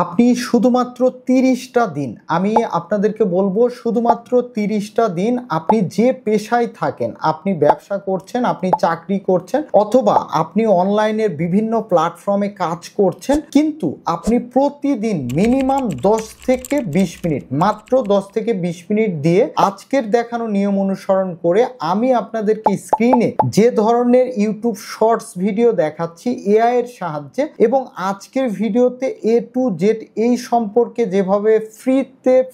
আপনি শুধুমাত্র 30টা দিন, আমি আপনাদেরকে বলবো শুধুমাত্র 30টা দিন আপনি যে পেশায় থাকেন, আপনি ব্যবসা করছেন, আপনি চাকরি করছেন, অথবা আপনি অনলাইনের বিভিন্ন প্ল্যাটফর্মে কাজ করছেন, কিন্তু আপনি প্রতিদিন মিনিমাম 10 থেকে 20 মিনিট, মাত্র 10 থেকে 20 মিনিট দিয়ে আজকের দেখানো নিয়ম অনুসরণ করে আমি আপনাদেরকে স্ক্রিনে যে ধরনের ইউটিউব শর্টস ভিডিও দেখাচ্ছি এআই এর সাহায্যে, এবং আজকের ভিডিওতে এ টু জেড এই সম্পর্কে যেভাবে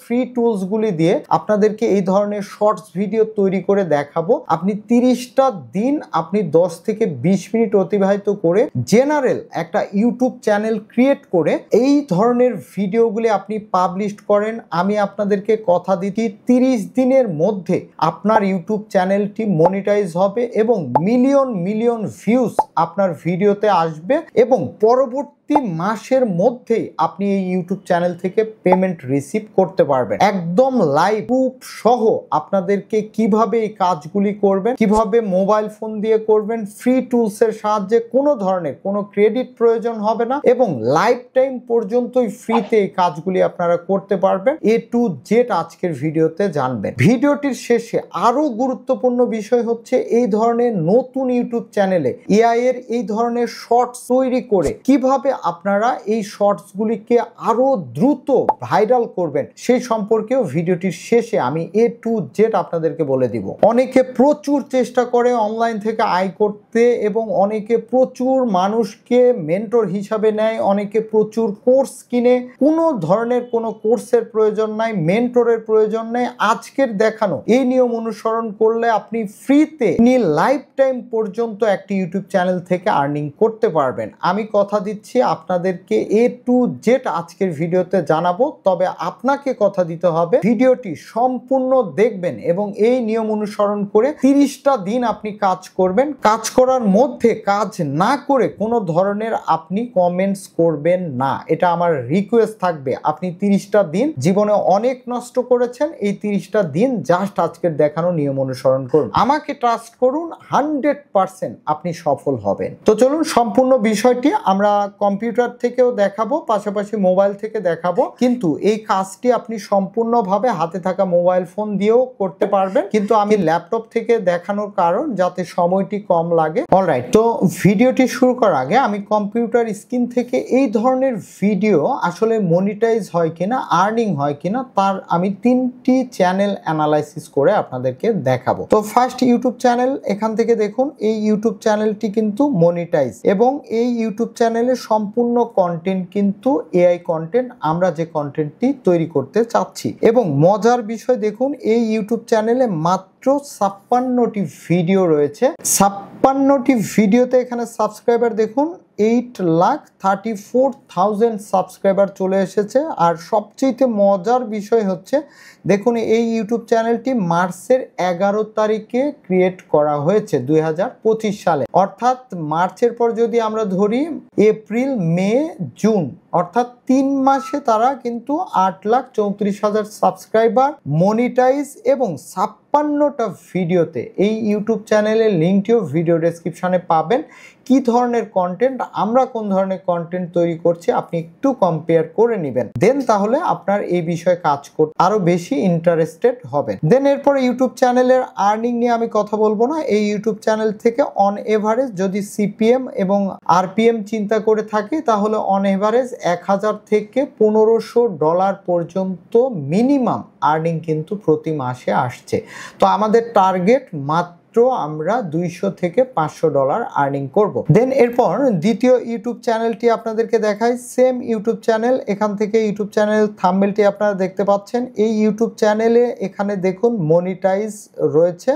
ফ্রি টুলসগুলি দিয়ে আপনাদেরকে এই ধরনের শর্টস ভিডিও তৈরি করে দেখাবো, আপনি 30টা দিন আপনি 10 থেকে 20 মিনিট অতিবাহিত করে জেনারেল একটা ইউটিউব চ্যানেল ক্রিয়েট করে এই ধরনের ভিডিওগুলি আপনি পাবলিশ করেন। আমি আপনাদেরকে কথা দিচ্ছি 30 দিনের মধ্যে আপনার ইউটিউব চ্যানেলটি মনিটাইজ হবে এবং মিলিয়ন মিলিয়ন ভিউজ আপনার ভিডিওতে আসবে, এবং পরবর্তী মাসের মধ্যেই আপনি এই ইউটিউব চ্যানেল থেকে পেমেন্ট রিসিভ করতে পারবেন। একদম লাইভ প্রুফ সহ আপনাদেরকে কিভাবে এই কাজগুলি করবেন, কিভাবে মোবাইল ফোন দিয়ে করবেন, ফ্রি টুলস এর সাহায্যে, কোনো ধরনের কোনো ক্রেডিট প্রয়োজন হবে না এবং লাইফ টাইম পর্যন্তই ফ্রিতে এই কাজগুলি আপনারা করতে পারবেন। এ টু জেড আজকের ভিডিওতে জানবেন। ভিডিওটির শেষে আরো গুরুত্বপূর্ণ বিষয় হচ্ছে এই ধরনের নতুন ইউটিউব চ্যানেলে এআই এর এই ধরনের শর্টস তৈরি করে কিভাবে আপনারা এই শর্টসগুলিকে আরো দ্রুত ভাইরাল করবেন সেই সম্পর্কেও ভিডিওটির শেষে আমি এ টু জেড আপনাদেরকে বলে দিব। অনেকে প্রচুর চেষ্টা করে অনলাইন থেকে আয় করতে এবং অনেকে প্রচুর মানুষকে মেন্টর হিসাবে নেয়, অনেকে প্রচুর কোর্স কিনে। কোনো ধরনের কোনো কোর্সের প্রয়োজন নাই, মেন্টরের প্রয়োজন নেই। আজকের দেখানো এই নিয়ম অনুসরণ করলে আপনি ফ্রিতে লাইফ টাইম পর্যন্ত একটি ইউটিউব চ্যানেল থেকে আর্নিং করতে পারবেন। আমি কথা দিচ্ছি আপনাদেরকে এ টু জেড আজকের ভিডিওতে জানাবো, তবে আপনাকে কথা দিতে হবে ভিডিওটি সম্পূর্ণ দেখবেন এবং এই নিয়ম অনুসরণ করে 30টা দিন আপনি কাজ করবেন। কাজ করার মধ্যে কাজ না করে কোনো ধরনের আপনি কমেন্টস করবেন না, এটা আমার রিকোয়েস্ট থাকবে। আপনি 30টা দিন জীবনে অনেক নষ্ট করেছেন, এই 30টা দিন জাস্ট আজকের দেখানো নিয়ম অনুসরণ করুন। আমাকে ট্রাস্ট করুন, 100% আপনি সফল হবেন। তো চলুন সম্পূর্ণ বিষয়টি আমরা কম্পিউটার থেকেও দেখাবো, পাশাপাশি মোবাইল থেকে দেখাবো, কিন্তু এই কাজটি আপনি সম্পূর্ণভাবে হাতে থাকা মোবাইল ফোন দিয়েও করতে পারবেন, কিন্তু আমি ল্যাপটপ থেকে দেখানোর কারণ যাতে সময়টি কম লাগে। অলরাইট, তো ভিডিওটি শুরু করার আগে আমি কম্পিউটার স্ক্রিন থেকে এই ধরনের ভিডিও আসলে মনিটাইজ হয় কিনা, আর্নিং হয় কিনা, তার আমি 3টি চ্যানেল অ্যানালাইসিস করে আপনাদেরকে দেখাবো। তো ফার্স্ট ইউটিউব চ্যানেল, এখান থেকে দেখুন এই ইউটিউব চ্যানেলটি কিন্তু মনিটাইজ এবং এই ইউটিউব চ্যানেলের সম্পূর্ণ কন্টেন্ট কিন্তু এআই কন্টেন্ট, আমরা যে কন্টেন্টটি তৈরি করতে চাচ্ছি। এবং মজার বিষয় দেখুন এই ইউটিউব চ্যানেলে মাত্র 56টি ভিডিও রয়েছে। 56টি ভিডিওতে এখানে সাবস্ক্রাইবার দেখুন 8,34,000 সাবস্ক্রাইবার চলে এসেছে। আর সবচেয়ে মজার বিষয় হচ্ছে দেখুন এই ইউটিউব চ্যানেলটি মার্চের 11 তারিখে ক্রিয়েট করা হয়েছে 2025 সালে, অর্থাৎ মার্চের পর যদি আমরা ধরি এপ্রিল, মে, জুন, অর্থাৎ 3 মাসে তারা কিন্তু 8,34,000 সাবস্ক্রাইবার, মনিটাইজ এবং 56টা ভিডিওতে। এই ইউটিউব চ্যানেলের লিঙ্কটিও ভিডিও ডেসক্রিপশনে পাবেন। কি ধরনের কন্টেন্ট, আমরা কোন ধরনের কন্টেন্ট তৈরি করছি আপনি একটু কম্পেয়ার করে নেবেন, দেন তাহলে আপনার এই বিষয়ে কাজ করতে আরো বেশি ইন্টারেস্টেড হবেন। দেন এরপর ইউটিউব চ্যানেলের আর্নিং নিয়ে আমি কথা বলবো না। এই ইউটিউব চ্যানেল থেকে অন এভারেজ যদি সিপিএম এবং আরপিএম চিন্তা করে থাকি, তাহলে অন এভারেজ 1000 থেকে $1500 পর্যন্ত মিনিমাম আর্নিং কিন্তু প্রতি মাসে আসছে। তো আমাদের টার্গেট মাত্র আমরা $200 থেকে $500 আর্নিং করব। দেন এরপর দ্বিতীয় ইউটিউব চ্যানেলটি আপনাদেরকে দেখাই, সেম ইউটিউব চ্যানেল। এখান থেকে ইউটিউব চ্যানেল থাম্বনেলটি আপনারা দেখতে পাচ্ছেন। এই ইউটিউব চ্যানেলে এখানে দেখুন মনিটাইজ রয়েছে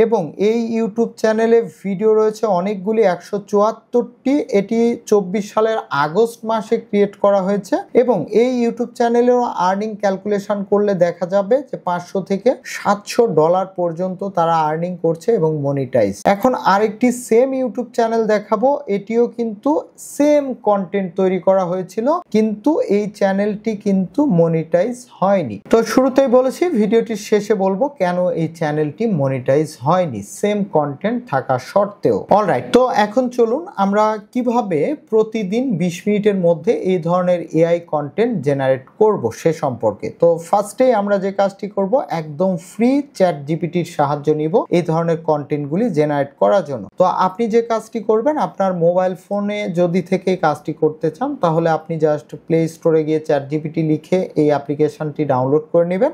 এবং এই ইউটিউব চ্যানেলে ভিডিও রয়েছে অনেকগুলি, 174টি। এটি 24 সালের আগস্ট মাসে ক্রিয়েট করা হয়েছে এবং এই ইউটিউব চ্যানেলেও আর্নিং ক্যালকুলেশন করলে দেখা যাবে যে $500 থেকে $700 পর্যন্ত তারা আর্নিং করছে এবং মনিটাইজ। এখন আরেকটি সেম ইউটিউব চ্যানেল দেখাবো, এটিও কিন্তু সেম কন্টেন্ট তৈরি করা হয়েছিল, কিন্তু এই চ্যানেলটি কিন্তু মনিটাইজ হয়নি। তো শুরুতেই বলেছি, ভিডিওটির শেষে বলবো কেন এই চ্যানেলটি মনিটাইজ হয়নি সেম কন্টেন্ট থাকা সত্ত্বেও। অলরাইট, তো এখন চলুন আমরা কিভাবে প্রতিদিন 20 মিনিটের মধ্যে এই ধরনের এআই কন্টেন্ট জেনারেট করব সে সম্পর্কে। তো ফার্স্টে আমরা যে কাজটি করব, একদম ফ্রি চ্যাট জিপিটির সাহায্য নিব এই ধরনের কন্টেন্টগুলি জেনারেট করার জন্য। তো আপনি যে কাজটি করবেন, আপনার মোবাইল ফোনে যদি থেকে এই কাজটি করতে চান, তাহলে আপনি জাস্ট প্লে স্টোরে গিয়ে চ্যাট জিপিটি লিখে এই অ্যাপ্লিকেশনটি ডাউনলোড করে নেবেন।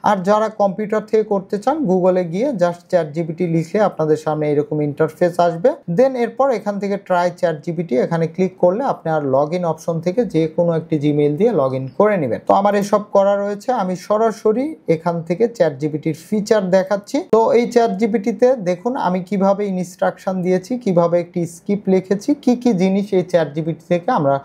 আর যারা কম্পিউটার থেকে করতে চান, গুগলে গিয়ে জাস্ট চ্যাট জিপিটি লিখলে আপনাদের সামনে এরকম ইন্টারফেস আসবে। দেন এরপর এখান থেকে ট্রাই চ্যাট জিপিটি এখানে ক্লিক করলে আপনি আর লগ ইন অপশন থেকে যে কোনো একটি জিমেইল দিয়ে লগ ইন করে নেবেন। তো আমার এসব করা রয়েছে, আমি সরাসরি এখান থেকে চ্যাট জিপিটির ফিচার দেখাচ্ছি। তো এই চ্যাট জিপিটিতে দেখুন আমি কিভাবে ইনস্ট্রাকশন দিয়েছি, কিভাবে একটি স্ক্রিপ্ট লিখেছি, কি কি জিনিস এই চ্যাট জিপিটি থেকে আমরা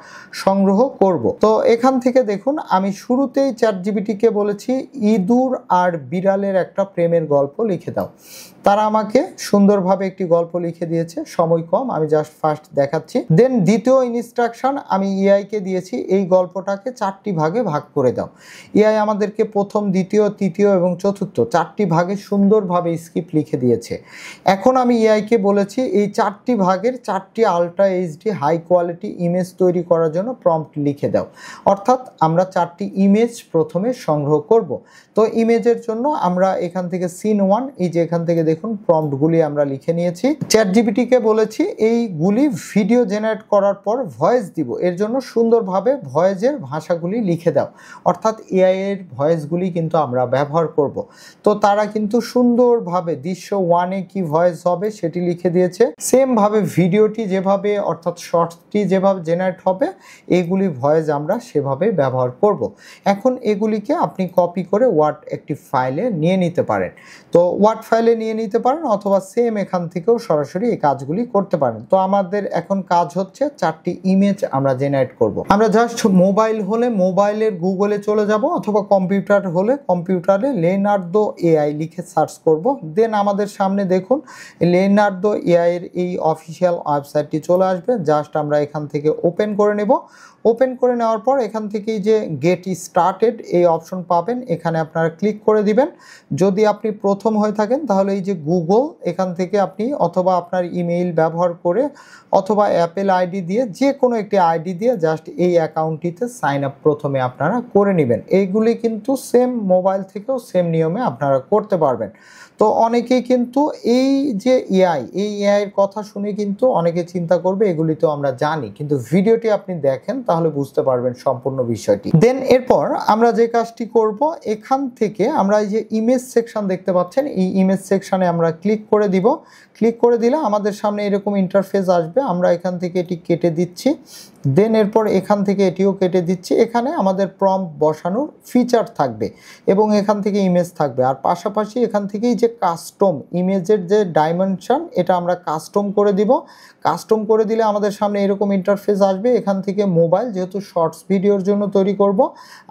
সংগ্রহ করব। তো এখান থেকে দেখুন আমি শুরুতেই চ্যাট জিপিটিকে বলেছি ইঁদুর আর বিড়ালের একটা প্রেমের গল্প লিখে দাও। তারা আমাকে সুন্দরভাবে একটি গল্প লিখে দিয়েছে, সময় কম, আমি জাস্ট ফার্স্ট দেখাচ্ছি। দেন দ্বিতীয় ইনস্ট্রাকশন আমি এআইকে দিয়েছি, এই গল্পটাকে 4টি ভাগে ভাগ করে দাও। এআই আমাদেরকে প্রথম, দ্বিতীয়, তৃতীয় এবং চতুর্থ 4টি ভাগে সুন্দরভাবে স্ক্রিপ্ট লিখে দিয়েছে। এখন আমি এআইকে বলেছি এই 4টি ভাগের 4টি ultra HD high quality image তৈরি করার জন্য প্রম্পট লিখে দাও। অর্থাৎ আমরা 4টি ইমেজ প্রথমে সংগ্রহ করব। তো ইমেজের জন্য আমরা এখান থেকে সিন 1, এই যে এখান থেকে দেখুন প্রম্পটগুলি আমরা লিখে নিয়েছি। চ্যাট জিপিটিকে বলেছি এইগুলি ভিডিও জেনারেট করার পর ভয়েস দিব, এর জন্য সুন্দরভাবে ভয়েসের ভাষাগুলি লিখে দাও। অর্থাৎ এআই এর ভয়েসগুলি কিন্তু আমরা ব্যবহার করব। তো তারা কিন্তু সুন্দরভাবে দৃশ্য 1-এ কি ভয়েস হবে সেটি লিখে দিয়েছে। সেমভাবে ভিডিওটি যেভাবে, অর্থাৎ শর্টসটি যেভাবে জেনারেট হবে, এইগুলি ভয়েস আমরা সেভাবে ব্যবহার করব। এখন এগুলিকে আপনি কপি করে ওয়ার্ড একটি ফাইলে নিয়ে নিতে পারেন। তো ওয়ার্ড ফাইলে নিয়ে নিতে পারেন, অথবা সেম এখান থেকেও সরাসরি এই কাজগুলি করতে পারেন। তো আমাদের এখন কাজ হচ্ছে 4টি ইমেজ আমরা জেনারেট করব। আমরা জাস্ট মোবাইল হলে মোবাইলের গুগলে চলে যাব, অথবা কম্পিউটার হলে কম্পিউটারে লিওনার্দো এআই লিখে সার্চ করব। দেন আমাদের সামনে দেখুন লিওনার্দো এআই এর এই অফিসিয়াল ওয়েবসাইটটি চলে আসবে। জাস্ট আমরা এখান থেকে ওপেন করে নেব। ওপেন করে নেওয়ার পর এখান থেকেই যে গেট স্টার্টেড এই অপশন পাবেন, এখানে আপনারা ক্লিক করে দিবেন। যদি আপনি প্রথম হয়ে থাকেন তাহলে এই যে গুগল, এখান থেকে আপনি অথবা আপনার ইমেইল ব্যবহার করে অথবা অ্যাপেল আইডি দিয়ে, যে কোনো একটি আইডি দিয়ে জাস্ট এই অ্যাকাউন্টটিতে সাইন আপ প্রথমে আপনারা করে নেবেন। এইগুলি কিন্তু সেম মোবাইল থেকেও সেম নিয়মে আপনারা করতে পারবেন। তো অনেকেই কিন্তু এই যে এআই, এই এআইয়ের কথা শুনে কিন্তু অনেকে চিন্তা করবে এগুলি তো আমরা জানি, কিন্তু ভিডিওটি আপনি দেখেন তাহলে বুঝতে পারবেন সম্পূর্ণ বিষয়টি। দেন এরপর আমরা যে কাজটি করব, এখান থেকে আমরা এই যে ইমেজ সেকশন দেখতে পাচ্ছেন, এই ইমেজ সেকশনে আমরা ক্লিক করে দিব। ক্লিক করে দিলে আমাদের সামনে এরকম ইন্টারফেস আসবে। আমরা এখান থেকে এটি কেটে দিচ্ছি। দেন এরপর এখান থেকে এটিও কেটে দিচ্ছি। এখানে আমাদের প্রম্পট বসানোর ফিচার থাকবে এবং এখান থেকে ইমেজ থাকবে। আর পাশাপাশি এখান থেকেই যে কাস্টম ইমেজের যে ডাইমেনশন, এটা আমরা কাস্টম করে দিব। কাস্টম করে দিলে আমাদের সামনে এরকম ইন্টারফেস আসবে। এখান থেকে মোবাইল, যেহেতু শর্টস ভিডিওর জন্য তৈরি করব,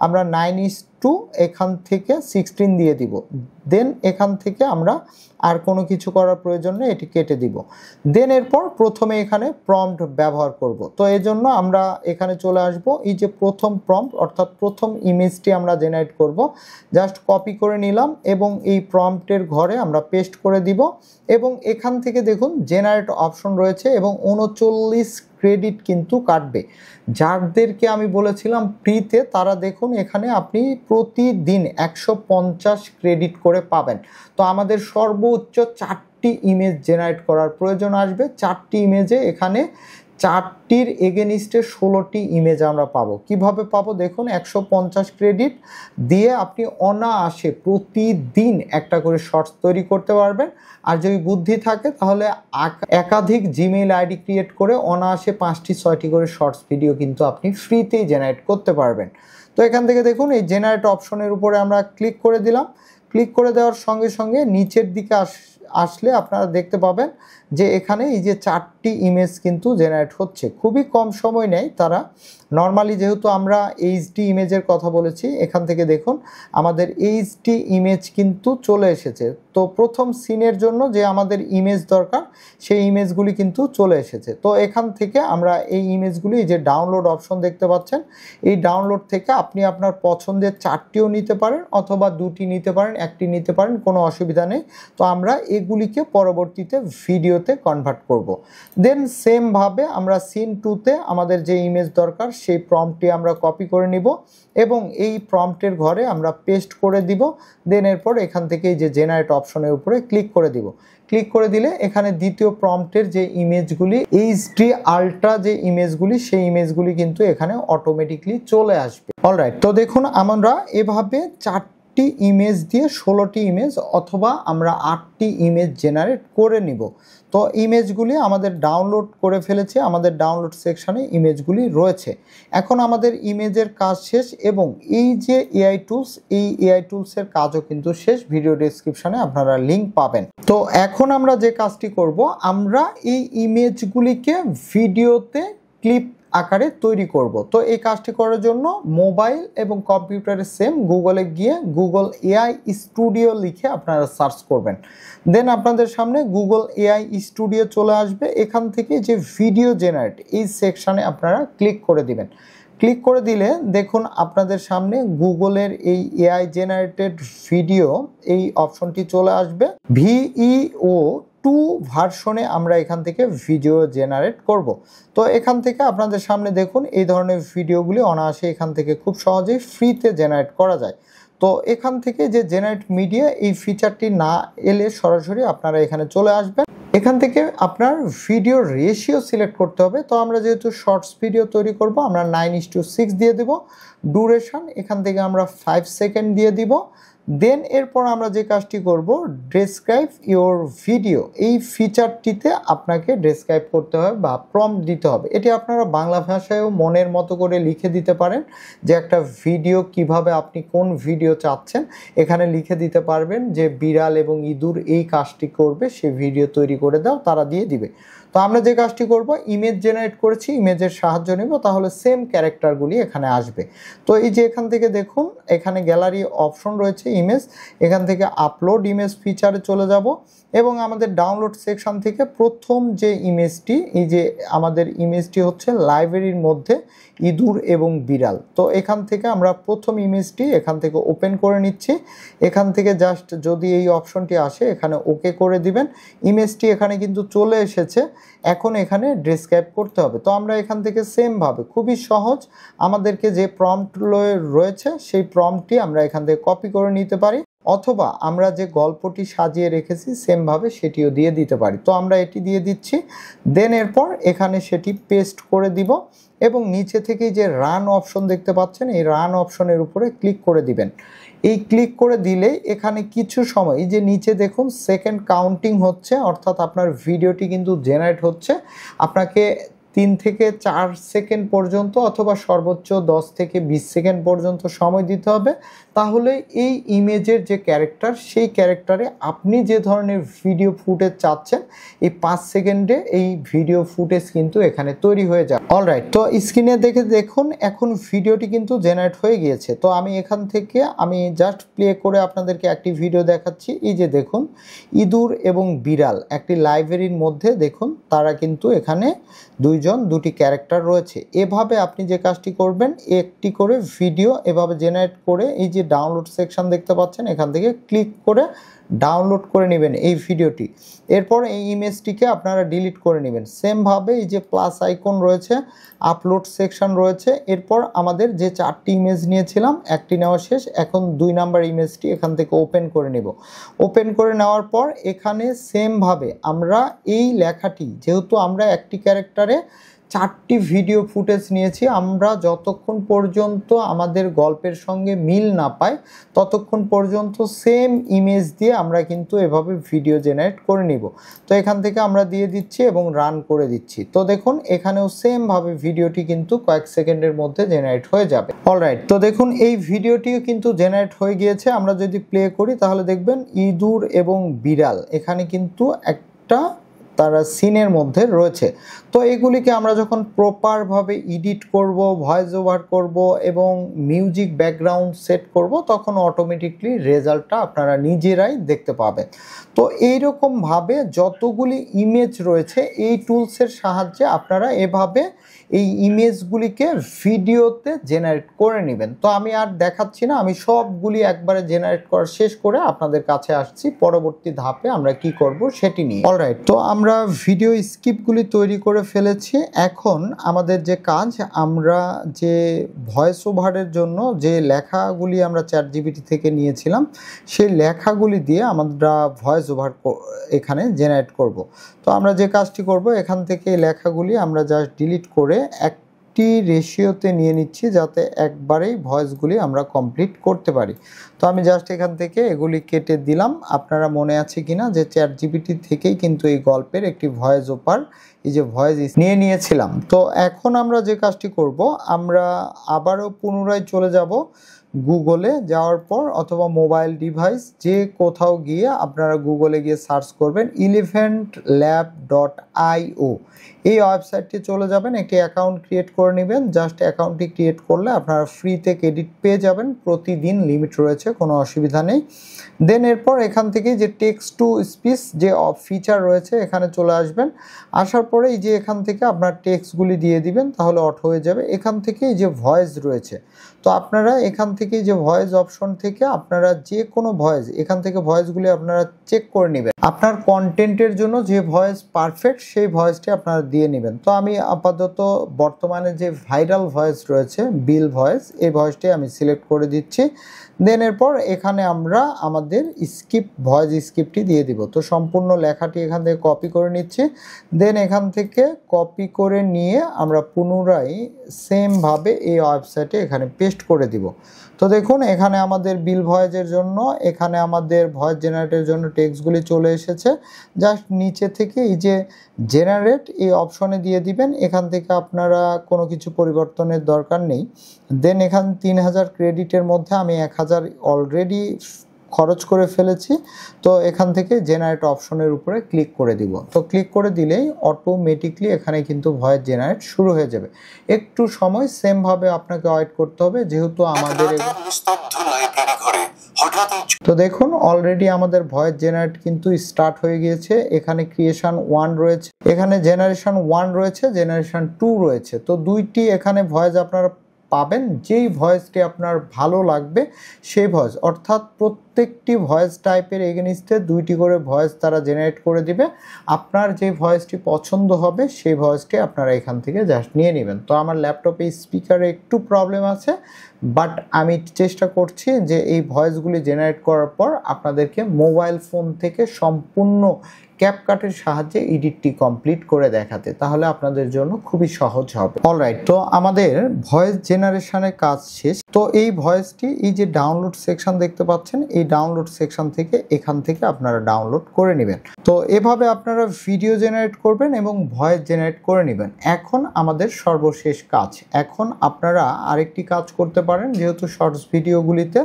আমরা 9:2 এখান থেকে 16 দিয়ে দিব। দেন এখান থেকে আমরা আর কোনো কিছু করার প্রয়োজন নেই, এটি কেটে দিব। দেন এরপর প্রথমে এখানে প্রম্পট ব্যবহার করব। তো এই জন্য আমরা এখানে চলে আসব, এই যে প্রথম প্রম্পট, অর্থাৎ প্রথম ইমেজটি আমরা জেনারেট করব, জাস্ট কপি করে নিলাম এবং এই প্রম্পটের ঘরে আমরা পেস্ট করে দিব। এবং এখান থেকে দেখুন জেনারেট অপশন রয়েছে এবং 39 ক্রেডিট কিন্তু কাটবে। যাদেরকে আমি বলেছিলাম ফ্রিতে, তারা দেখুন এখানে আপনি প্রতিদিন 150 ক্রেডিট করে পাবেন। তো আমাদের সর্বোচ্চ 4টি ইমেজ জেনারেট করার প্রয়োজন আসবে। 4টি ইমেজে এখানে 4টির এগেনিস্টে 16টি ইমেজ আমরা পাবো। কিভাবে পাবো দেখুন, 150 ক্রেডিট দিয়ে আপনি অনায়াসে প্রতিদিন একটা করে শর্টস তৈরি করতে পারবেন। আর যদি বুদ্ধি থাকে তাহলে একাধিক জিমেইল আইডি ক্রিয়েট করে অনায়াসে 5টি 6টি করে শর্টস ভিডিও কিন্তু আপনি ফ্রিতেই জেনারেট করতে পারবেন। তো এখান থেকে দেখুন এই জেনারেট অপশনের উপরে আমরা ক্লিক করে দিলাম। ক্লিক করে দেওয়ার সঙ্গে সঙ্গে নিচের দিকে আসলে আপনারা দেখতে পাবেন যে এখানে এই যে 4টি ইমেজ কিন্তু জেনারেট হচ্ছে। খুবই কম সময় নেয় তারা। নরমালি যেহেতু আমরা এইচডি ইমেজের কথা বলেছি, এখান থেকে দেখুন আমাদের এইচডি ইমেজ কিন্তু চলে এসেছে। তো প্রথম সিনের জন্য যে আমাদের ইমেজ দরকার সেই ইমেজগুলি কিন্তু চলে এসেছে। তো এখান থেকে আমরা এই ইমেজগুলি, যে ডাউনলোড অপশন দেখতে পাচ্ছেন, এই ডাউনলোড থেকে আপনি আপনার পছন্দের 4টিও নিতে পারেন অথবা 2টি নিতে পারেন, 1টি নিতে পারেন, কোনো অসুবিধা নেই। তো আমরা এগুলিকে পরবর্তীতে ভিডিওতে কনভার্ট করব। দেন সেমভাবে আমরা সিন 2তে আমাদের যে ইমেজ দরকার সেই প্রম্পটটি আমরা কপি করে নিব এবং এই প্রম্পটের ঘরে আমরা পেস্ট করে দিব। দেন এরপর এখান থেকে এই যে জেনারেট অপশনের উপরে ক্লিক করে দিব। ক্লিক করে দিলে এখানে দ্বিতীয় প্রম্পটের যে ইমেজগুলি, এইচডি আলট্রা যে ইমেজগুলি, সেই ইমেজগুলি কিন্তু এখানে অটোমেটিকলি চলে আসবে। অলরাইট, তো দেখুন আমরা এভাবে 4টি ইমেজ দিয়ে 16টি ইমেজ অথবা আমরা 8টি ইমেজ জেনারেট করে নিব। তো ইমেজগুলি আমাদের ডাউনলোড করে ফেলেছে, আমাদের ডাউনলোড সেকশানে ইমেজগুলি রয়েছে। এখন আমাদের ইমেজের কাজ শেষ এবং এই যে এআই টুলস, এই এআই টুলসের কাজও কিন্তু শেষ। ভিডিও ডেসক্রিপশানে আপনারা লিঙ্ক পাবেন। তো এখন আমরা যে কাজটি করব, আমরা এই ইমেজগুলিকে ভিডিওতে ক্লিপ আকারে তৈরি করব। তো এই কাজটি করার জন্য মোবাইল এবং কম্পিউটারে সেম গুগলে গিয়ে গুগল এআই স্টুডিও লিখে আপনারা সার্চ করবেন। দেন আপনাদের সামনে গুগল এআই স্টুডিও চলে আসবে। এখান থেকে যে ভিডিও জেনারেট, এই সেকশানে আপনারা ক্লিক করে দিবেন। ক্লিক করে দিলে দেখুন আপনাদের সামনে গুগলের এই এআই জেনারেটেড ভিডিও, এই অপশনটি চলে আসবে। ভিইও 2 ভার্সনে আমরা এখান থেকে ভিডিও জেনারেট করব। তো এখান থেকে আপনাদের সামনে দেখুন এই ধরনের ভিডিওগুলি অনায়াসে এখান থেকে খুব সহজেই ফ্রিতে জেনারেট করা যায়। তো এখান থেকে যে জেনারেট মিডিয়া, এই ফিচারটি না এলে সরাসরি আপনারা এখানে চলে আসবেন। এখান থেকে আপনার ভিডিও রেশিও সিলেক্ট করতে হবে। তো আমরা যেহেতু শর্টস ভিডিও তৈরি করব, আমরা 9:6 দিয়ে দেব। ডুরেশন এখান থেকে আমরা 5 সেকেন্ড দিয়ে দিব। দেন এরপর আমরা যে কাজটি করব, ডেসক্রাইব ইওর ভিডিও, এই ফিচারটিতে আপনাকে ডেসক্রাইব করতে হবে বা প্রম্পট দিতে হবে। এটি আপনারা বাংলা ভাষায়ও মনের মতো করে লিখে দিতে পারেন যে একটা ভিডিও কিভাবে, আপনি কোন ভিডিও চাচ্ছেন এখানে লিখে দিতে পারবেন যে বিড়াল এবং ইঁদুর এই কাজটি করবে, সে ভিডিও তৈরি করে দাও, তারা দিয়ে দিবে। তো আমরা যে কাজটি করব, ইমেজ জেনারেট করেছি, ইমেজের সাহায্য নেব, তাহলে সেম ক্যারেক্টারগুলি এখানে আসবে। তো এই যে এখান থেকে দেখুন এখানে গ্যালারি অপশন রয়েছে ইমেজ, এখান থেকে আপলোড ইমেজ ফিচারে চলে যাব এবং আমাদের ডাউনলোড সেকশন থেকে প্রথম যে ইমেজটি, এই যে আমাদের ইমেজটি হচ্ছে লাইব্রেরির মধ্যে ইঁদুর এবং বিড়াল। তো এখান থেকে আমরা প্রথম ইমেজটি এখান থেকে ওপেন করে নিচ্ছি। এখান থেকে জাস্ট যদি এই অপশনটি আসে এখানে ওকে করে দিবেন। ইমেজটি এখানে কিন্তু চলে এসেছে। এখন এখানে ডেসক্রাইব করতে হবে। তো আমরা এখান থেকে সেমভাবে খুবই সহজ, আমাদেরকে যে প্রম্পট রয়েছে সেই প্রম্পটটি আমরা এখান থেকে কপি করে নিতে পারি অথবা আমরা যে গল্পটি সাজিয়ে রেখেছি সেমভাবে সেটিও দিয়ে দিতে পারি। তো আমরা এটি দিয়ে দিচ্ছি। দেন এরপর এখানে সেটি পেস্ট করে দিব এবং নিচে থেকেই যে রান অপশন দেখতে পাচ্ছেন, এই রান অপশনের উপরে ক্লিক করে দিবেন। এই ক্লিক করে দিলে এখানে কিছু সময়, এই যে নিচে দেখুন সেকেন্ড কাউন্টিং হচ্ছে, অর্থাৎ আপনার ভিডিওটি কিন্তু জেনারেট হচ্ছে। আপনাকে 3 থেকে 4 সেকেন্ড পর্যন্ত অথবা সর্বোচ্চ 10 থেকে 20 সেকেন্ড পর্যন্ত সময় দিতে হবে। তাহলে এই ইমেজের যে ক্যারেক্টার, সেই ক্যারেক্টারে আপনি যে ধরনের ভিডিও ফুটেজ চাচ্ছেন, এই 5 সেকেন্ডে এই ভিডিও ফুটেজ কিন্তু এখানে তৈরি হয়ে যায়। অলরাইট, তো স্ক্রিনে দেখুন এখন ভিডিওটি কিন্তু জেনারেট হয়ে গিয়েছে। তো আমি এখান থেকে জাস্ট প্লে করে আপনাদেরকে একটি ভিডিও দেখাচ্ছি। এই যে দেখুন ইঁদুর এবং বিড়াল একটি লাইব্রেরির মধ্যে, দেখুন তারা কিন্তু এখানে দুটি ক্যারেক্টার রয়েছে। এভাবে আপনি যে কাজটি করবেন, একটি করে ভিডিও এভাবে জেনারেট করে এই যে ডাউনলোড সেকশন দেখতে পাচ্ছেন, এখান থেকে ক্লিক করে ডাউনলোড করে নেবেন এই ভিডিওটি। এরপর এই ইমেজটিকে আপনারা ডিলিট করে নেবেন। সেমভাবে এই যে প্লাস আইকন রয়েছে, আপলোড সেকশন রয়েছে। এরপর আমাদের যে 4টি ইমেজ নিয়েছিলাম, একটি নেওয়া শেষ। এখন 2 নাম্বার ইমেজটি এখান থেকে ওপেন করে নেব। ওপেন করে নেওয়ার পর এখানে সেমভাবে আমরা এই লেখাটি, যেহেতু আমরা একটি ক্যারেক্টারে 4টি ভিডিও ফুটেজ নিয়েছি। আমরা যতক্ষণ পর্যন্ত আমাদের গল্পের সঙ্গে মিল না পাই ততক্ষণ পর্যন্ত সেম ইমেজ দিয়ে আমরা কিন্তু এভাবে ভিডিও জেনারেট করে নিব। তো এখান থেকে আমরা দিয়ে দিচ্ছি এবং রান করে দিচ্ছি। তো দেখুন এখানেও সেমভাবে ভিডিওটি কিন্তু কয়েক সেকেন্ডের মধ্যে জেনারেট হয়ে যাবে। অলরাইট, তো দেখুন এই ভিডিওটিও কিন্তু জেনারেট হয়ে গিয়েছে। আমরা যদি প্লে করি তাহলে দেখবেন ইঁদুর এবং বিড়াল এখানে কিন্তু একটা তারা সিনের মধ্যে রয়েছে। তো এগুলিকে আমরা যখন প্রপারভাবে এডিট করব, ভয়েস ওভার করব এবং মিউজিক ব্যাকগ্রাউন্ড সেট করব তখন অটোমেটিকলি রেজাল্টটা আপনারা নিজেরাই দেখতে পাবেন। তো এইরকমভাবে যতগুলি ইমেজ রয়েছে এই টুলসের সাহায্যে আপনারা এভাবে এই ইমেজগুলিকে ভিডিওতে জেনারেট করে নেবেন। তো আমি আর দেখাচ্ছি না, আমি সবগুলি একবারে জেনারেট করা শেষ করে আপনাদের কাছে আসছি পরবর্তী ধাপে আমরা কি করব সেটি নিয়ে। অলরাইট, তো আমরা ভিডিও স্ক্রিপ্টগুলি তৈরি করে ফেলেছি। এখন আমাদের যে কাজ, আমরা যে ভয়েস ওভারের জন্য যে লেখাগুলি আমরা চ্যাটজিপিটি থেকে নিয়েছিলাম সেই লেখাগুলি দিয়ে আমরা ভয়েস ওভার এখানে জেনারেট করব। তো আমরা যে কাজটি করব, এখান থেকে লেখাগুলি আমরা জাস্ট ডিলিট করে একটি রেশিওতে নিয়ে নিচ্ছি যাতে একবারেই ভয়েসগুলি আমরা কমপ্লিট করতে পারি। তো আমি জাস্ট এখান থেকে এগুলি কেটে দিলাম। আপনারা মনে আছে কিনা যে চ্যাটজিপিটি থেকেই কিন্তু এই গল্পের একটি ভয়েস ওভার এই যে ভয়েস নিয়েছিলাম। তো এখন আমরা যে কাজটি করব, আমরা আবারও পুনরায় চলে যাব গুগলে, যাওয়ার পর অথবা মোবাইল ডিভাইস যে কোথাও গিয়ে আপনারা গুগলে গিয়ে সার্চ করবেন eleventlab.io। এই ওয়েবসাইটটি চলে যাবেন, একটি অ্যাকাউন্ট ক্রিয়েট করে নেবেন। জাস্ট অ্যাকাউন্টটি ক্রিয়েট করলে আপনারা ফ্রিতে ক্রেডিট পেয়ে যাবেন, প্রতিদিন লিমিট রয়েছে, কোনো অসুবিধা নেই। দেন এরপর এখান থেকে যে টেক্সট টু স্পিচ যে ফিচার রয়েছে এখানে চলে আসবেন। আসার পরে এই যে এখান থেকে আপনার টেক্সটগুলি দিয়ে দিবেন, তাহলে অটো হয়ে যাবে। এখান থেকে এই যে ভয়েস রয়েছে, তো আপনারা এখান থেকে যে ভয়েস অপশন থেকে আপনারা যে কোনো ভয়েস, এখান থেকে ভয়েসগুলি আপনারা চেক করে নেবেন। আপনার কন্টেন্টের জন্য যে ভয়েস পারফেক্ট সেই ভয়েসটি আপনারা দিয়ে নেবেন। তো আমি আপাতত বর্তমানে যে ভাইরাল ভয়েস রয়েছে বিল ভয়েস, এই ভয়েসটি আমি সিলেক্ট করে দিচ্ছি। দেন এরপর এখানে আমরা আমাদের ভয়েস স্ক্রিপ্টটি দিয়ে দিব। তো সম্পূর্ণ লেখাটি এখান থেকে কপি করে নিচ্ছি। দেন এখান থেকে কপি করে নিয়ে আমরা পুনরায় সেমভাবে এই ওয়েবসাইটে এখানে পেস্ট করে দিব। তো দেখুন এখানে আমাদের বিল ভয়েসের জন্য, এখানে আমাদের ভয়েস জেনারেটের জন্য টেক্সটগুলি চলে এসেছে। জাস্ট নিচে থেকে এই যে জেনারেট এই অপশনে দিয়ে দিবেন। এখান থেকে আপনারা কোনো কিছু পরিবর্তনের দরকার নেই। দেন এখান 3000 ক্রেডিটের মধ্যে আমি 1000 অলরেডি খরচ করে ফেলেছি। তো এখান থেকে জেনারেট অপশনের উপরে ক্লিক করে দিব। তো ক্লিক করে দিলেই অটোমেটিকলি এখানে কিন্তু ভয়েস জেনারেট শুরু হয়ে যাবে। একটু সময় সেমভাবে আপনাকে ওয়েট করতে হবে, যেহেতু আমাদের তো দেখুন অলরেডি আমাদের ভয়েস জেনারেট কিন্তু স্টার্ট হয়ে গিয়েছে। এখানে ক্রিয়েশন 1 রয়েছে, এখানে জেনারেশন 1 রয়েছে, জেনারেশন 2 রয়েছে। তো দুইটি এখানে ভয়েস আপনারা পাবেন। যেই ভয়েসটি আপনার ভালো লাগবে সেই ভয়েস, অর্থাৎ প্রত্যেকটি ভয়েস টাইপের এগেনিস্টে 2টি করে ভয়েস তারা জেনারেট করে দিবে। আপনার যে ভয়েসটি পছন্দ হবে সেই ভয়েসটি আপনারা এখান থেকে জাস্ট নিয়ে নেবেন। তো আমার ল্যাপটপে স্পিকারে একটু প্রবলেম আছে, বাট আমি চেষ্টা করছি যে এই ভয়েসগুলি জেনারেট করার পর আপনাদেরকে মোবাইল ফোন থেকে সম্পূর্ণ ক্যাপকাটের সাহায্যে এডিটটি কমপ্লিট করে দেখাতে, তাহলে আপনাদের জন্য খুবই সহজ হবে। অলরাইট, তো আমাদের ভয়েস জেনারেশনের কাজ শেষ। তো এই ভয়েসটি এই যে ডাউনলোড সেকশন দেখতে পাচ্ছেন, এই ডাউনলোড সেকশন থেকে এখান থেকে আপনারা ডাউনলোড করে নেবেন। তো এভাবে আপনারা ভিডিও জেনারেট করবেন এবং ভয়েস জেনারেট করে নেবেন। এখন আমাদের সর্বশেষ কাজ, এখন আপনারা আরেকটি কাজ করতে পারেন। যেহেতু শর্টস ভিডিওগুলিতে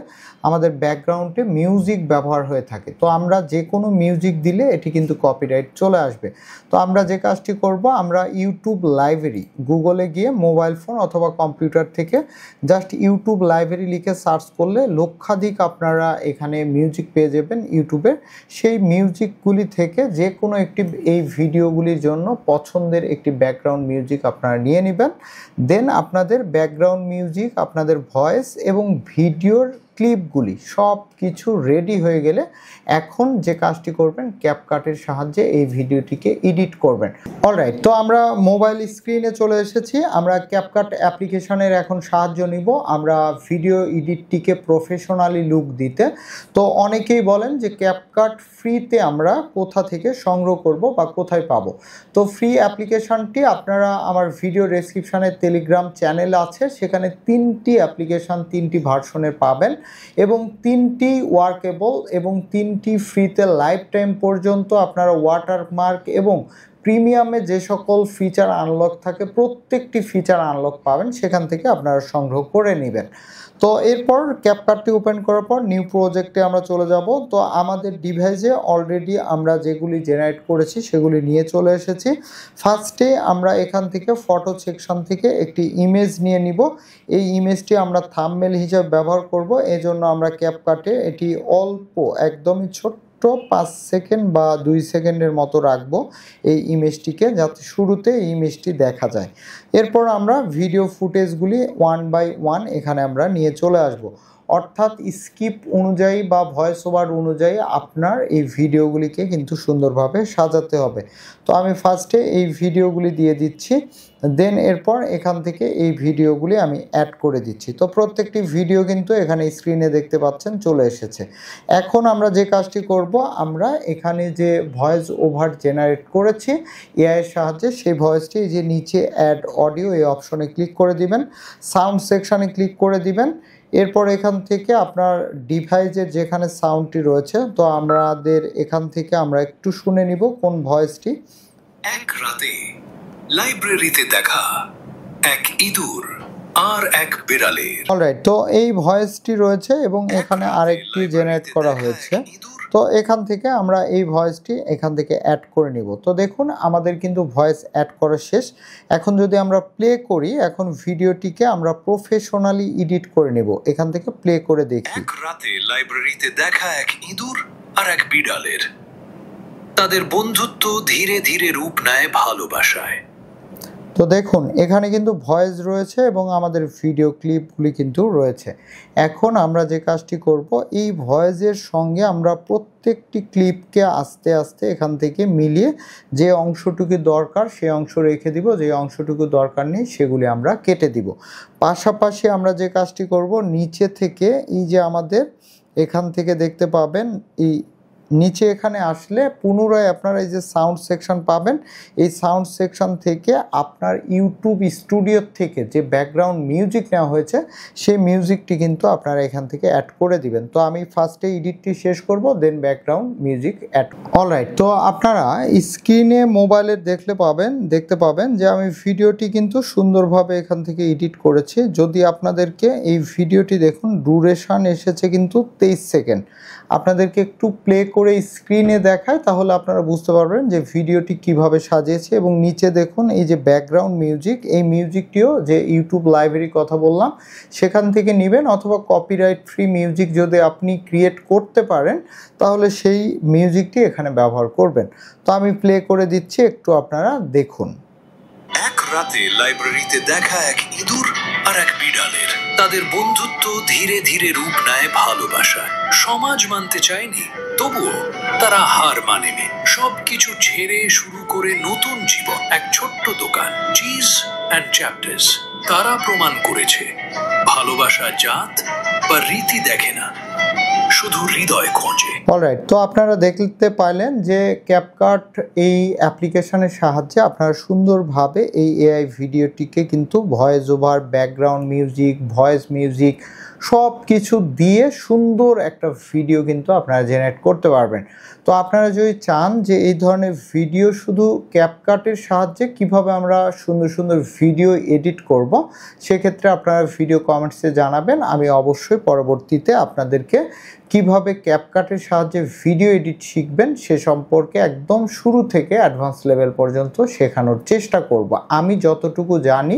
আমাদের ব্যাকগ্রাউন্ডে মিউজিক ব্যবহার হয়ে থাকে, তো আমরা যে কোনো মিউজিক দিলে এটি কিন্তু কপিরাইট চলে আসবে। তো আমরা যে কাজটি করব, আমরা ইউটিউব লাইব্রেরি গুগলে গিয়ে মোবাইল ফোন অথবা কম্পিউটার থেকে জাস্ট ইউটিউব লাইব্রেরি লিখে সার্চ করলে লক্ষাধিক আপনারা এখানে মিউজিক পেয়ে যাবেন ইউটিউবের। সেই মিউজিকগুলি থেকে যে কোনো একটি এই ভিডিওগুলির জন্য পছন্দের একটি ব্যাকগ্রাউন্ড মিউজিক আপনারা নিয়ে নেবেন। দেন আপনাদের ব্যাকগ্রাউন্ড মিউজিক, আপনাদের ভয়েস এবং ভিডিওর ক্লিপগুলি সব কিছু রেডি হয়ে গেলে এখন যে কাজটি করবেন ক্যাপকাটের সাহায্যে এই ভিডিওটিকে এডিট করবেন। অলরাইট, তো আমরা মোবাইল স্ক্রিনে চলে এসেছি। আমরা ক্যাপকাট অ্যাপ্লিকেশনের এখন সাহায্য নিব আমরা ভিডিও এডিটটিকে প্রফেশনালি লুক দিতে। তো অনেকেই বলেন যে ক্যাপকাট ফ্রিতে আমরা কোথা থেকে সংগ্রহ করব বা কোথায় পাবো। তো ফ্রি অ্যাপ্লিকেশনটি আপনারা আমার ভিডিও ডেসক্রিপশানে টেলিগ্রাম চ্যানেল আছে, সেখানে 3টি অ্যাপ্লিকেশান 3টি ভার্সনের পাবেন এবং 3টি ওয়ার্কেবল এবং 3টি ফ্রিতে লাইফ টাইম পর্যন্ত আপনারা ওয়াটারমার্ক এবং প্রিমিয়ামে যে সকল ফিচার আনলক থাকে প্রত্যেকটি ফিচার আনলক পাবেন, সেখান থেকে আপনারা সংগ্রহ করে নেবেন। তো এরপর ক্যাপকাটটি ওপেন করার পর নিউ প্রজেক্টে আমরা চলে যাব। তো আমাদের ডিভাইসে অলরেডি আমরা যেগুলি জেনারেট করেছি সেগুলি নিয়ে চলে এসেছি। ফার্স্টে আমরা এখান থেকে ফটো সেকশন থেকে একটি ইমেজ নিয়ে নিব। এই ইমেজটি আমরা থাম্বনেল হিসেবে ব্যবহার করব, এজন্য আমরা ক্যাপকাটে এটি অল্প একদমই ছোট্ট 5 সেকেন্ড বা 2 সেকেন্ডের মতো রাখবো এই ইমেজটিকে, যাতে শুরুতে এই ইমেজটি দেখা যায়। এরপর আমরা ভিডিও ফুটেজগুলি 1 বাই 1 এখানে আমরা নিয়ে চলে আসব, অর্থাৎ স্কিপ অনুযায়ী বা ভয়েস ওভার অনুযায়ী আপনার এই ভিডিওগুলিকে কিন্তু সুন্দরভাবে সাজাতে হবে। তো আমি ফার্স্টে এই ভিডিওগুলি দিয়ে দিচ্ছি, দেন এরপর এখান থেকে এই ভিডিওগুলি আমি অ্যাড করে দিচ্ছি। তো প্রত্যেকটি ভিডিও কিন্তু এখানে স্ক্রিনে দেখতে পাচ্ছেন চলে এসেছে। এখন আমরা যে কাজটি করব, আমরা এখানে যে ভয়েস ওভার জেনারেট করেছি এআইয়ের সাহায্যে, সেই ভয়েসটি যে নিচে অ্যাড অডিও এই অপশনে ক্লিক করে দিবেন, সাউন্ড সেকশানে ক্লিক করে দিবেন। এরপর এখান থেকে আপনার ডিভাইসের যেখানে সাউন্ডটি রয়েছে, তো আমাদের এখান থেকে আমরা একটু শুনে নিব কোন ভয়েসটি। এক রাতে লাইব্রেরিতে দেখা এক ইঁদুর আর এক বিড়ালের। অলরাইট, তো এই ভয়েসটি রয়েছে এবং এখানে আরেকটি জেনারেট করা হয়েছে। তো এখান থেকে আমরা এই ভয়েসটি এখান থেকে অ্যাড করে নিব। তো দেখুন আমাদের কিন্তু ভয়েস অ্যাড করা শেষ। এখন যদি আমরা প্লে করি, এখন ভিডিওটিকে আমরা প্রফেশনালি এডিট করে নিব। এখান থেকে প্লে করে দেখি। এক রাতে লাইব্রেরিতে দেখা এক ইঁদুর আর এক বিড়ালের, তাদের বন্ধুত্ব ধীরে ধীরে রূপ নেয় ভালোবাসায়। তো দেখুন এখানে কিন্তু ভয়েস রয়েছে এবং আমাদের ভিডিও ক্লিপগুলি কিন্তু রয়েছে। এখন আমরা যে কাজটি করব, এই ভয়েসের সঙ্গে আমরা প্রত্যেকটি ক্লিপকে আস্তে আস্তে এখান থেকে মিলিয়ে যে অংশটুকু দরকার সেই অংশ রেখে দিব, যে অংশটুকু দরকার নেই সেগুলি আমরা কেটে দিব। পাশাপাশি আমরা যে কাজটি করব, নিচে থেকে এই যে আমাদের এখান থেকে দেখতে পাবেন, এই নিচে এখানে আসলে পুনরায় আপনারা এই যে সাউন্ড সেকশন পাবেন, এই সাউন্ড সেকশন থেকে আপনার ইউটিউব স্টুডিও থেকে যে ব্যাকগ্রাউন্ড মিউজিক নেওয়া হয়েছে সেই মিউজিকটি কিন্তু আপনারা এখান থেকে অ্যাড করে দিবেন। তো আমি ফার্স্টে এডিটটি শেষ করব, দেন ব্যাকগ্রাউন্ড মিউজিক অ্যাড। অলরাইট, তো আপনারা স্ক্রিনে মোবাইলে দেখতে পাবেন যে আমি ভিডিওটি কিন্তু সুন্দরভাবে এখান থেকে এডিট করেছি। যদি আপনাদেরকে এই ভিডিওটি দেখুন, ডুরেশন এসেছে কিন্তু 23 সেকেন্ড। আপনাদেরকে একটু প্লে করে স্ক্রিনে দেখায়, তাহলে আপনারা বুঝতে পারবেন যে ভিডিওটি কিভাবে সাজিয়েছে। এবং নিচে দেখুন এই যে ব্যাকগ্রাউন্ড মিউজিক, এই মিউজিকটিও যে ইউটিউব লাইব্রেরির কথা বললাম সেখান থেকে নেবেন, অথবা কপিরাইট ফ্রি মিউজিক যদি আপনি ক্রিয়েট করতে পারেন তাহলে সেই মিউজিকটি এখানে ব্যবহার করবেন। তো আমি প্লে করে দিচ্ছি, একটু আপনারা দেখুন। এক রাতে লাইব্রেরিতে দেখা এক ইঁদুর আর এক বিড়ালের, তাদের বন্ধুত্ব ধীরে ধীরে রূপ নেয় ভালোবাসায়। সমাজ মানতে চায়নি, তবুও তারা হার মানেনি। সবকিছু ছেড়ে শুরু করে নতুন জীবন। এক ছোট্ট দোকান, চিজ অ্যান্ড চ্যাপ্টার্স। তারা প্রমাণ করেছে ভালোবাসা জাত বা রীতি দেখে না, শুধু হৃদয় খোঁজে। অলরাইট, তো আপনারা দেখতে পাইলেন যে ক্যাপকাট এই অ্যাপ্লিকেশনের সাহায্যে আপনারা সুন্দরভাবে এই এআই ভিডিওটিকে কিন্তু voice over, background music, voice music সব কিছু দিয়ে সুন্দর একটা ভিডিও কিন্তু আপনারা জেনারেট করতে পারবেন। তো আপনারা যদি চান যে এই ধরনের ভিডিও শুধু ক্যাপকাটের সাহায্যে কিভাবে আমরা সুন্দর সুন্দর ভিডিও এডিট করব, সেক্ষেত্রে আপনারা ভিডিও কমেন্টসে জানাবেন। আমি অবশ্যই পরবর্তীতে আপনাদেরকে কিভাবে ক্যাপকাটের সাহায্যে ভিডিও এডিট শিখবেন সে সম্পর্কে একদম শুরু থেকে অ্যাডভান্স লেভেল পর্যন্ত শেখানোর চেষ্টা করব, আমি যতটুকু জানি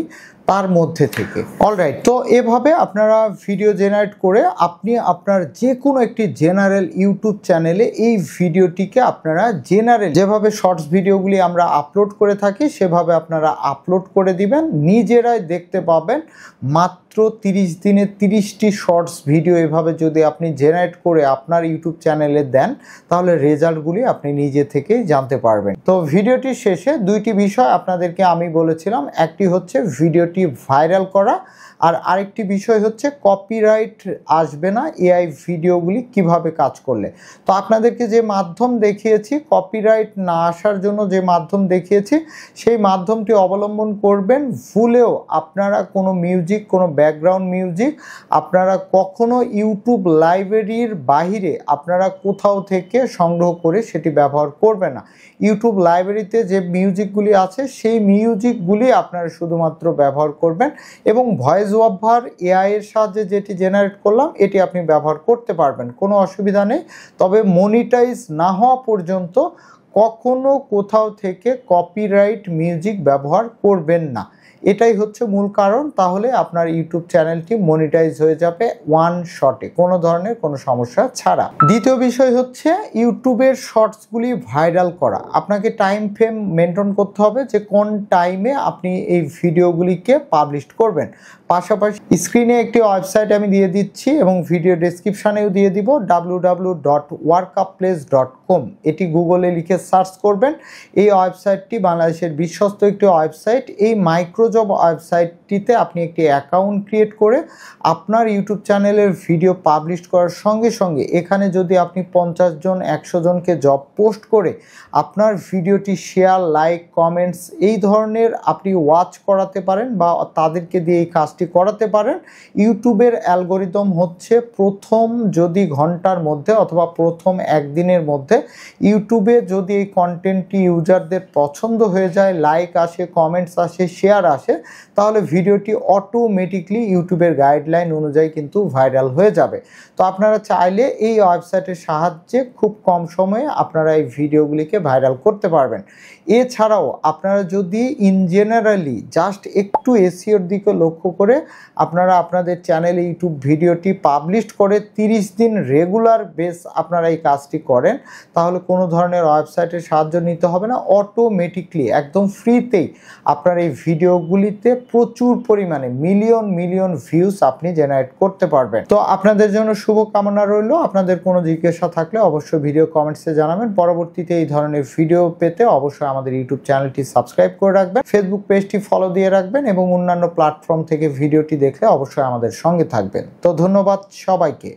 তার মধ্যে থেকে। অলরাইট, তো এভাবে আপনারা ভিডিও জেনারেট করে আপনি আপনার যে কোনো একটি জেনারেল ইউটিউব চ্যানেলে এই ভিডিওটিকে আপনারা জেনারেল যেভাবে শর্টস ভিডিওগুলি আমরা আপলোড করে থাকি সেভাবে আপনারা আপলোড করে দিবেন। নিজেরাই দেখতে পাবেন মাত্র মাত্র 30 দিনে 30টি শর্টস ভিডিও এভাবে যদি আপনি জেনারেট করে আপনার ইউটিউব চ্যানেলে দেন, তাহলে রেজাল্টগুলি আপনি নিজে থেকেই জানতে পারবেন। তো ভিডিওটির শেষে দুইটি বিষয় আপনাদেরকে আমি বলেছিলাম, একটি হচ্ছে ভিডিওটি ভাইরাল করা, আর আরেকটি বিষয় হচ্ছে কপিরাইট আসবে না এআই ভিডিওগুলি কিভাবে কাজ করলে। তো আপনাদেরকে যে মাধ্যম দেখিয়েছি, কপিরাইট না আসার জন্য যে মাধ্যম দেখিয়েছি, সেই মাধ্যমটি অবলম্বন করবেন। ভুলেও আপনারা কোনো মিউজিক, কোনো ব্যাকগ্রাউন্ড মিউজিক আপনারা কখনো ইউটিউব লাইব্রেরির বাহিরে আপনারা কোথাও থেকে সংগ্রহ করে সেটি ব্যবহার করবেন না। ইউটিউব লাইব্রেরিতে যে মিউজিকগুলি আছে সেই মিউজিকগুলি আপনারা শুধুমাত্র ব্যবহার করবেন, এবং ভয়েস ওভার এআই এর সাহায্যে যেটি জেনারেট করলাম এটি আপনি ব্যবহার করতে পারবেন, কোনো অসুবিধা নেই। তবে মনিটাইজ না হওয়া পর্যন্ত কখনো কোথাও থেকে কপিরাইট মিউজিক ব্যবহার করবেন না, এটাই হচ্ছে মূল কারণ। তাহলে আপনার ইউটিউব চ্যানেলটি মনিটাইজ হয়ে যাবে ওয়ান শটে, কোনো ধরনের কোনো সমস্যা ছাড়া। দ্বিতীয় বিষয় হচ্ছে ইউটিউবের শর্টসগুলি ভাইরাল করা। আপনাকে টাইম ফ্রেম মেনটেন করতে হবে যে কোন টাইমে আপনি এই ভিডিওগুলিকে পাবলিশ করবেন। পাশাপাশি স্ক্রিনে একটি ওয়েবসাইট আমি দিয়ে দিচ্ছি এবং ভিডিও ডেসক্রিপশানেও দিয়ে দিব, www.workuplace.com। এটি গুগলে লিখে সার্চ করবেন। এই ওয়েবসাইটটি বাংলাদেশের বিশ্বস্ত একটি ওয়েবসাইট। এই মাইক্রোজব ওয়েবসাইটটিতে আপনি একটি অ্যাকাউন্ট ক্রিয়েট করে আপনার ইউটিউব চ্যানেলের ভিডিও পাবলিশ করার সঙ্গে সঙ্গে এখানে যদি আপনি 50 জন 100 জনকে জব পোস্ট করে আপনার ভিডিওটি শেয়ার, লাইক, কমেন্টস এই ধরনের আপনি ওয়াচ করাতে পারেন বা তাদেরকে দিয়ে এই কাজটি করাতে পারেন, ইউটিউবের অ্যালগোরিদম হচ্ছে প্রথম যদি ঘন্টার মধ্যে অথবা প্রথম একদিনের মধ্যে ইউটিউবে যদি এই কন্টেন্টটি ইউজারদের পছন্দ হয়ে যায়, লাইক আসে, কমেন্টস আসে, শেয়ার আসে, তাহলে ভিডিওটি অটোমেটিকলি ইউটিউবের গাইডলাইন অনুযায়ী কিন্তু ভাইরাল হয়ে যাবে। তো আপনারা চাইলে এই ওয়েবসাইটের সাহায্যে খুব কম সময়ে আপনারা এই ভিডিওগুলিকে ভাইরাল করতে পারবেন। এছাড়াও আপনারা যদি ইন জেনারেলি জাস্ট একটু এসইওর দিকে লক্ষ্য করে আপনারা আপনাদের চ্যানেলে ইউটিউব ভিডিওটি পাবলিশ করে 30 দিন রেগুলার বেস আপনারা এই কাজটি করেন, তাহলে কোনো ধরনের ওয়েবসাইটের সাহায্য নিতে হবে না, অটোমেটিকলি একদম ফ্রিতেই আপনার এই ভিডিওগুলিতে প্রচুর পরিমাণে মিলিয়ন মিলিয়ন ভিউজ আপনি জেনারেট করতে পারবেন। তো আপনাদের জন্য শুভকামনা রইল। আপনাদের কোনো জিজ্ঞাসা থাকলে অবশ্যই ভিডিও কমেন্টসে জানাবেন। পরবর্তীতে এই ধরনের ভিডিও পেতে অবশ্যই আমাদের ইউটিউব চ্যানেলটি সাবস্ক্রাইব করে রাখবেন, ফেসবুক পেজটি ফলো দিয়ে রাখবেন এবং অন্যান্য প্ল্যাটফর্ম থেকে ভিডিওটি দেখলে অবশ্যই আমাদের সঙ্গে থাকবেন। তো ধন্যবাদ সবাইকে।